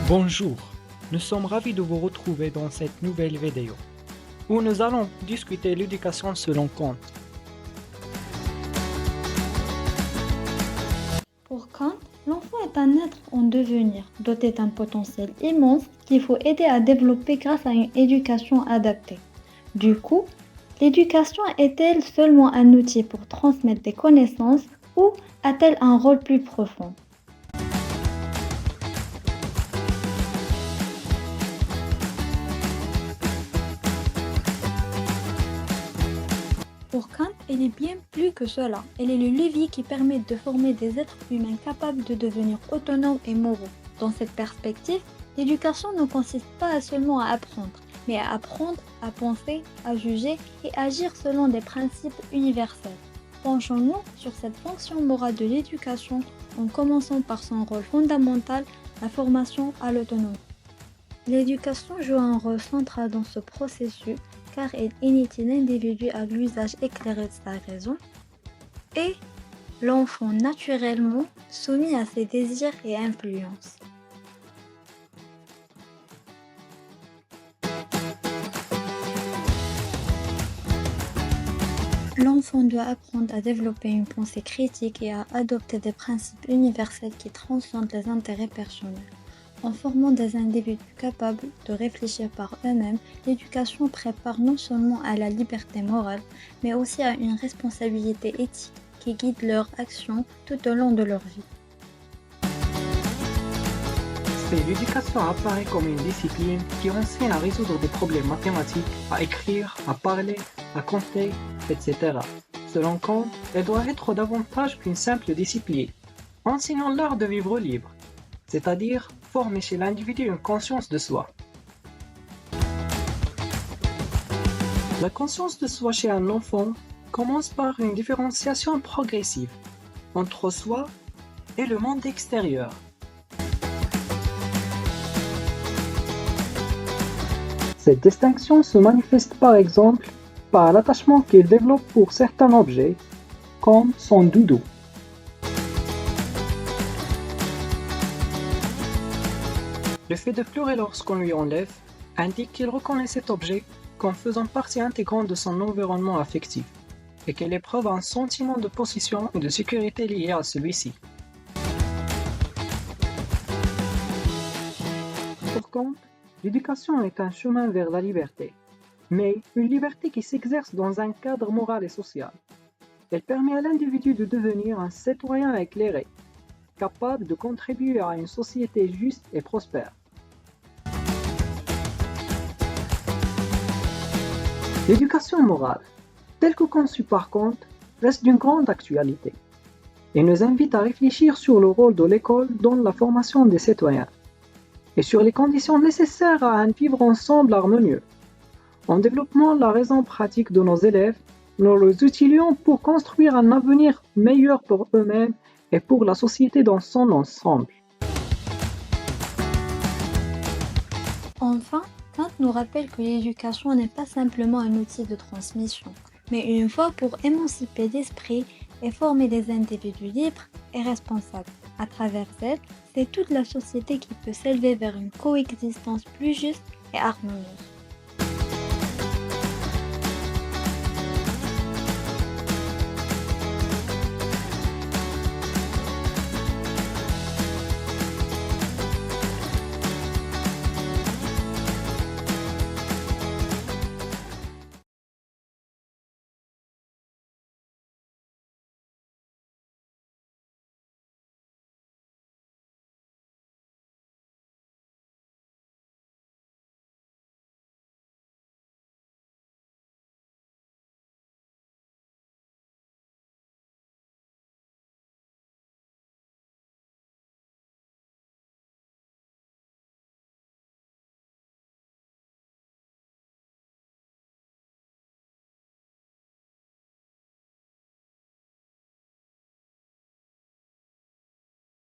Bonjour, nous sommes ravis de vous retrouver dans cette nouvelle vidéo où nous allons discuter l'éducation selon Kant. Pour Kant, l'enfant est un être en devenir, doté d'un potentiel immense qu'il faut aider à développer grâce à une éducation adaptée. Du coup, l'éducation est-elle seulement un outil pour transmettre des connaissances ou a-t-elle un rôle plus profond ? Pour Kant, elle est bien plus que cela. Elle est le levier qui permet de former des êtres humains capables de devenir autonomes et moraux. Dans cette perspective, l'éducation ne consiste pas seulement à apprendre, mais à apprendre à penser, à juger et agir selon des principes universels. Penchons-nous sur cette fonction morale de l'éducation en commençant par son rôle fondamental, la formation à l'autonomie. L'éducation joue un rôle central dans ce processus car elle initie l'individu à l'usage éclairé de sa raison et l'enfant naturellement soumis à ses désirs et influences. L'enfant doit apprendre à développer une pensée critique et à adopter des principes universels qui transcendent les intérêts personnels. En formant des individus capables de réfléchir par eux-mêmes, l'éducation prépare non seulement à la liberté morale, mais aussi à une responsabilité éthique qui guide leurs actions tout au long de leur vie. L'éducation apparaît comme une discipline qui enseigne à résoudre des problèmes mathématiques, à écrire, à parler, à compter, etc. Selon Kant, elle doit être davantage qu'une simple discipline, enseignant l'art de vivre libre, c'est-à-dire former chez l'individu une conscience de soi. La conscience de soi chez un enfant commence par une différenciation progressive entre soi et le monde extérieur. Cette distinction se manifeste par exemple par l'attachement qu'il développe pour certains objets, comme son doudou. Le fait de pleurer lorsqu'on lui enlève indique qu'il reconnaît cet objet comme faisant partie intégrante de son environnement affectif et qu'il éprouve un sentiment de possession et de sécurité lié à celui-ci. Pour Kant, l'éducation est un chemin vers la liberté, mais une liberté qui s'exerce dans un cadre moral et social. Elle permet à l'individu de devenir un citoyen éclairé, capable de contribuer à une société juste et prospère. L'éducation morale, telle que conçue par Kant, reste d'une grande actualité et nous invite à réfléchir sur le rôle de l'école dans la formation des citoyens et sur les conditions nécessaires à un vivre ensemble harmonieux. En développant la raison pratique de nos élèves, nous les utilisons pour construire un avenir meilleur pour eux-mêmes et pour la société dans son ensemble. Enfin, Kant nous rappelle que l'éducation n'est pas simplement un outil de transmission, mais une voie pour émanciper l'esprit et former des individus libres et responsables. À travers elle, c'est toute la société qui peut s'élever vers une coexistence plus juste et harmonieuse.